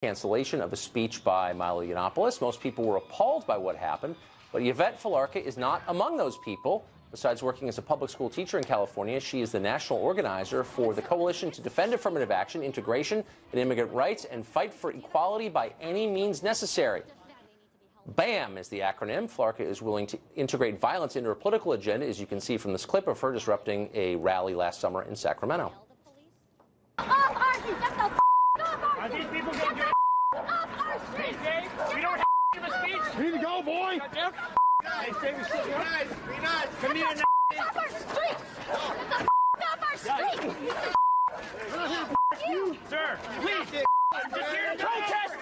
cancellation of a speech by Milo Yiannopoulos. Most people were appalled by what happened, but Yvette Felarca is not among those people. Besides working as a public school teacher in California, she is the national organizer for the Coalition to Defend Affirmative Action, Integration, and Immigrant Rights, and Fight for Equality by Any Means Necessary. BAM is the acronym. Felarca is willing to integrate violence into her political agenda, as you can see from this clip of her disrupting a rally last summer in Sacramento. Are these people going to get off our street? We don't have to give a speech. We need to go, boy. They say we should be nice. Be nice. Come here now. Off our streets. Get the off our streets. You, sir, please. I'm just here to protest.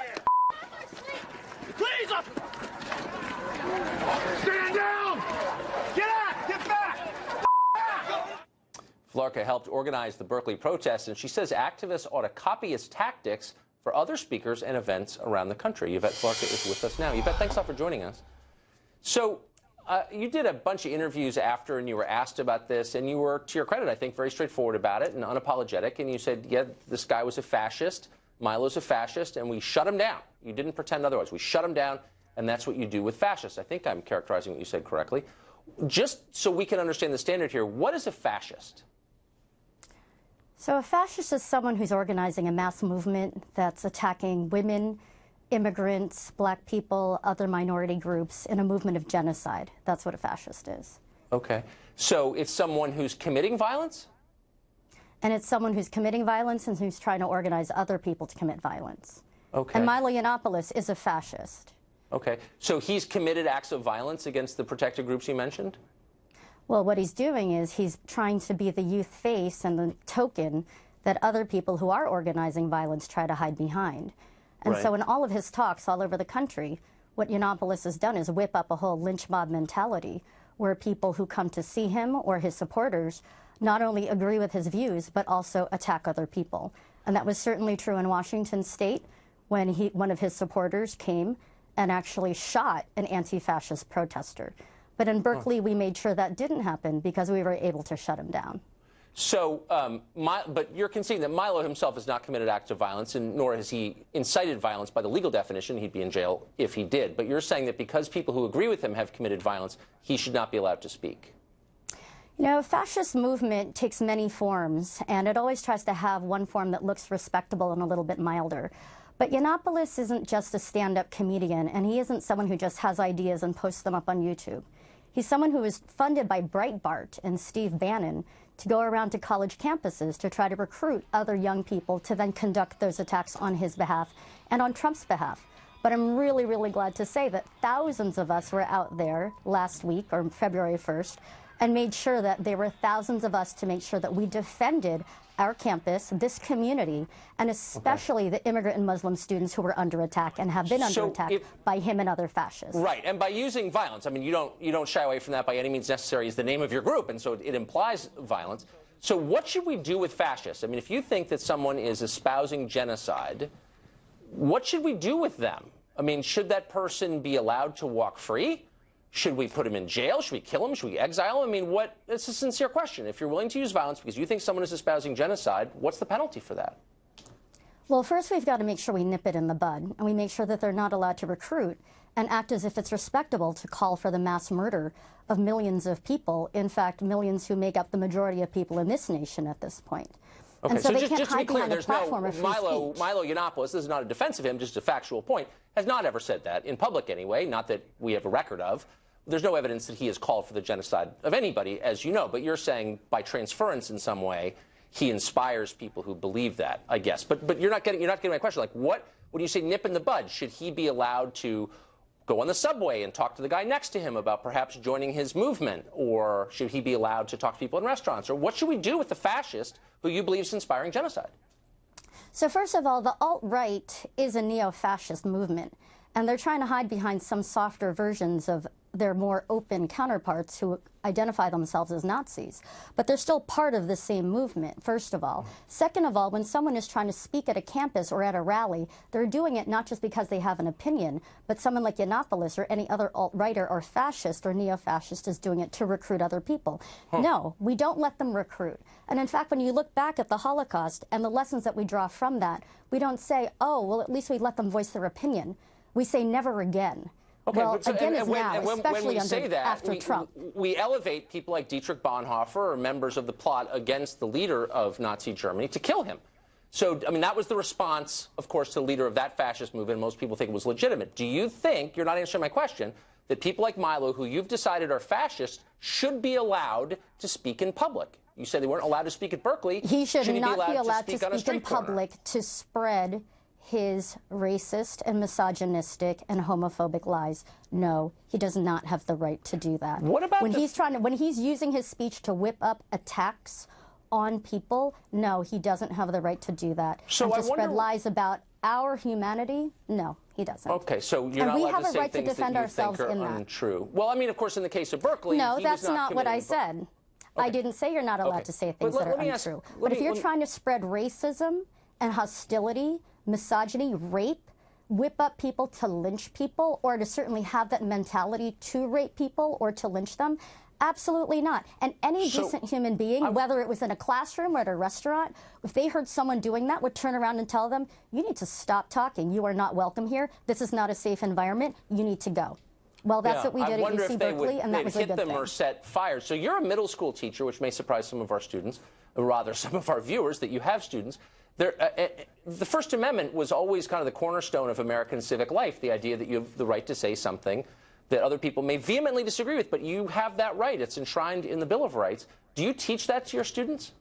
Please up. Stand down. Get out. Get back. Felarca helped organize the Berkeley protests, and she says activists ought to copy its tactics for other speakers and events around the country. Yvette Felarca is with us now. Yvette, thanks a lot for joining us. So you did a bunch of interviews after, and you were asked about this, and you were, to your credit, I think, very straightforward about it and unapologetic, and you said, yeah, this guy was a fascist, Milo's a fascist, and we shut him down. You didn't pretend otherwise. We shut him down, and that's what you do with fascists. I think I'm characterizing what you said correctly. Just so we can understand the standard here, what is a fascist? So a fascist is someone who's organizing a mass movement that's attacking women, immigrants, black people, other minority groups in a movement of genocide. That's what a fascist is. Okay. So it's someone who's committing violence? And it's someone who's committing violence and who's trying to organize other people to commit violence. Okay. And Milo Yiannopoulos is a fascist. Okay. So he's committed acts of violence against the protected groups you mentioned? Well, what he's doing is he's trying to be the youth face and the token that other people who are organizing violence try to hide behind. And so in all of his talks all over the country, what Yiannopoulos has done is whip up a whole lynch mob mentality where people who come to see him or his supporters not only agree with his views, but also attack other people. And that was certainly true in Washington State when one of his supporters came and actually shot an anti-fascist protester. But in Berkeley, we made sure that didn't happen because we were able to shut him down. So, but you're conceding that Milo himself has not committed acts of violence, and nor has he incited violence by the legal definition. He'd be in jail if he did. But you're saying that because people who agree with him have committed violence, he should not be allowed to speak. You know, a fascist movement takes many forms, and it always tries to have one form that looks respectable and a little bit milder. But Yiannopoulos isn't just a stand-up comedian, and he isn't someone who just has ideas and posts them up on YouTube. He's someone who is funded by Breitbart and Steve Bannon to go around to college campuses to try to recruit other young people to then conduct those attacks on his behalf and on Trump's behalf. But I'm really, really glad to say that thousands of us were out there last week, or February 1st, and made sure that there were thousands of us to make sure that we defended our campus, this community, and especially the immigrant and Muslim students who were under attack and have been under attack by him and other fascists. Right, and by using violence, I mean, you don't shy away from that by any means necessary is the name of your group, and so it implies violence. So what should we do with fascists? I mean, if you think that someone is espousing genocide, what should we do with them? I mean, should that person be allowed to walk free? Should we put him in jail? Should we kill him? Should we exile him? I mean, it's a sincere question. If you're willing to use violence because you think someone is espousing genocide, what's the penalty for that? Well, first we've got to make sure we nip it in the bud, and we make sure that they're not allowed to recruit and act as if it's respectable to call for the mass murder of millions of people, in fact, millions who make up the majority of people in this nation at this point. Okay, and so they just can't to be hide clear, behind a there's platform no of free Milo speech. Yiannopoulos, this is not a defense of him, just a factual point, has not ever said that, in public anyway, not that we have a record of. There's no evidence that he has called for the genocide of anybody, as you know, but you're saying by transference in some way, he inspires people who believe that, I guess. But you're not getting my question. Like, when you say nip in the bud, should he be allowed to go on the subway and talk to the guy next to him about perhaps joining his movement? Or should he be allowed to talk to people in restaurants? Or what should we do with the fascist who you believe is inspiring genocide? So first of all, the alt-right is a neo-fascist movement, and they're trying to hide behind some softer versions of their more open counterparts who identify themselves as Nazis. But they're still part of the same movement, first of all. Second of all, when someone is trying to speak at a campus or at a rally, they're doing it not just because they have an opinion, but someone like Yiannopoulos or any other alt-righter or fascist or neo-fascist is doing it to recruit other people. No, we don't let them recruit. And in fact, when you look back at the Holocaust and the lessons that we draw from that, we don't say, oh, well, at least we let them voice their opinion. We say never again. Okay, well, but so, again and is when, now, and when, especially when we say that, after Trump. We elevate people like Dietrich Bonhoeffer or members of the plot against the leader of Nazi Germany to kill him. So, I mean, that was the response, of course, to the leader of that fascist movement. Most people think it was legitimate. Do you think, you're not answering my question, that people like Milo, who you've decided are fascists, should be allowed to speak in public? You said they weren't allowed to speak at Berkeley. He should not be allowed to speak speak in public to spread his racist and misogynistic and homophobic lies. No, he does not have the right to do that. What about when he's using his speech to whip up attacks on people? No, he doesn't have the right to do that. So and to spread lies about our humanity? No, he doesn't. Okay, so you're not allowed to say things that you think are untrue. Well, I mean, of course, in the case of Berkeley, no, that's not what I said. Okay. I didn't say you're not allowed to say things that are untrue. But if you're trying to spread racism and hostility, misogyny, rape, whip up people to lynch people, or to certainly have that mentality to rape people or to lynch them, absolutely not. And any decent human being, whether it was in a classroom or at a restaurant, if they heard someone doing that, would turn around and tell them, you need to stop talking. You are not welcome here. This is not a safe environment. You need to go. Well, that's what we did at UC Berkeley, and that was a good thing. Hit them or set fires. So you're a middle school teacher, which may surprise some of our students, or rather some of our viewers, that you have students. The First Amendment was always kind of the cornerstone of American civic life, the idea that you have the right to say something that other people may vehemently disagree with, but you have that right. It's enshrined in the Bill of Rights. Do you teach that to your students?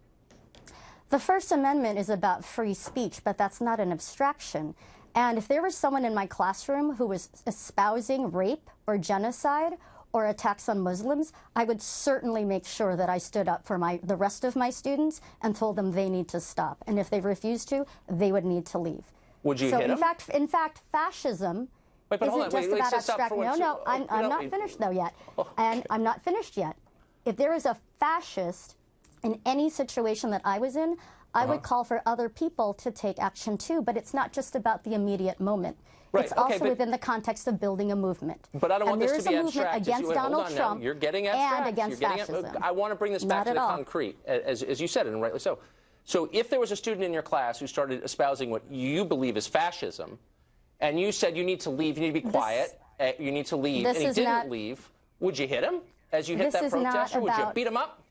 The First Amendment is about free speech, but that's not an abstraction. And if there was someone in my classroom who was espousing rape or genocide or attacks on Muslims, I would certainly make sure that I stood up for the rest of my students and told them they need to stop. And if they refused to, they would need to leave. Would you hit them? In fact, fascism isn't just about abstract. No, I'm not finished though yet. And I'm not finished yet. If there is a fascist in any situation that I was in, I would call for other people to take action too, but it's not just about the immediate moment. Right, it's also within the context of building a movement. But I don't want this to be abstract. There is a movement against Donald Trump You're getting abstract. and against fascism. I want to bring this back to the concrete, as you said, and rightly so. So if there was a student in your class who started espousing what you believe is fascism, and you said you need to leave, you need to be quiet, you need to leave, and he didn't leave, would you hit him as you hit that protester? Would you beat him up?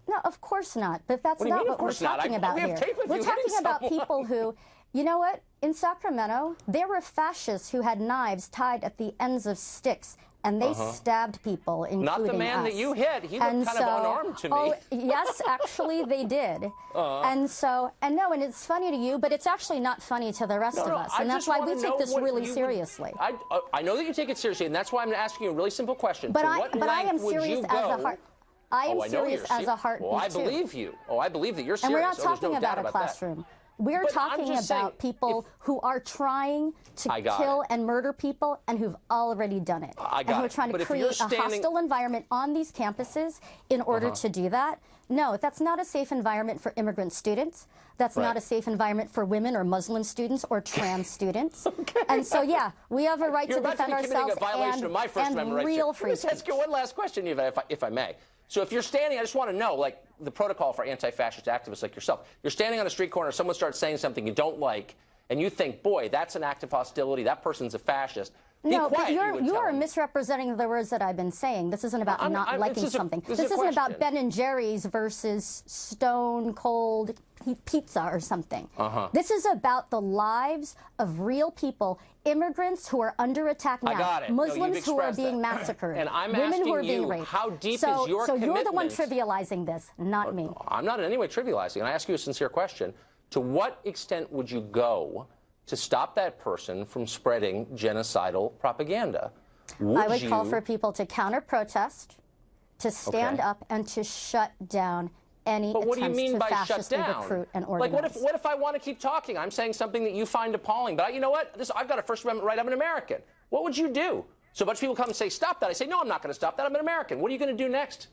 No, of course not. But that's not what we're talking about here. We're talking about people who, you know what? In Sacramento, there were fascists who had knives tied at the ends of sticks, and they stabbed people, including Not the man that you hit. He looked kind of unarmed to me. Oh, yes, actually, they did. And it's funny to you, but it's actually not funny to the rest of us. And that's why we take this really seriously. I know that you take it seriously, and that's why I'm asking you a really simple question. But I am serious as a heart. I am serious as a heartbeat, I believe you. Oh, I believe that you're serious. And we're not talking about a classroom. We're talking about people who are trying to kill and murder people and who've already done it. And who are trying to create a hostile environment on these campuses in order to do that. No, that's not a safe environment for immigrant students. That's not a safe environment for women or Muslim students or trans students. And so, yeah, we have a right to defend ourselves and real free speech. Let me ask you one last question, Yvette, if I may. So if you're standing, I just want to know, like, the protocol for anti-fascist activists like yourself. You're standing on a street corner, someone starts saying something you don't like, and you think, boy, that's an act of hostility, that person's a fascist. No, but you're misrepresenting the words that I've been saying. This isn't about not liking something. This isn't about Ben & Jerry's versus Stone Cold Pizza or something. This is about the lives of real people, immigrants who are under attack now, Muslims who are being massacred, and I'm women who are asking you, being raped. how deep is your commitment? So you're the one trivializing this, not me. I'm not in any way trivializing, and I ask you a sincere question. To what extent would you go to stop that person from spreading genocidal propaganda? I would call for people to counter-protest, to stand up, and to shut down any attempts to fascistly recruit and organize. Like, what if I want to keep talking? I'm saying something that you find appalling, but you know what? I've got a First Amendment right. I'm an American. What would you do? So a bunch of people come and say, stop that. I say, no, I'm not going to stop that. I'm an American. What are you going to do next?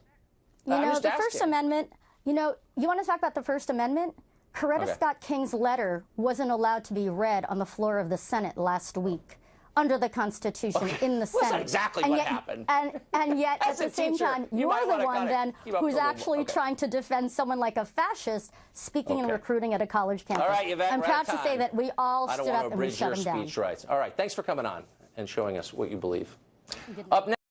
You know, the First Amendment, you know, you want to talk about the First Amendment? Coretta Scott King's letter wasn't allowed to be read on the floor of the Senate last week under the Constitution in the Senate. Well, that's exactly what happened. And yet, at the same time, you're the one then who's actually trying to defend someone like a fascist speaking and recruiting at a college campus. All right, Yvette, I'm proud to say that we all stood up and we shut him down. I don't want to abridge your speech rights. All right, thanks for coming on and showing us what you believe. Up next.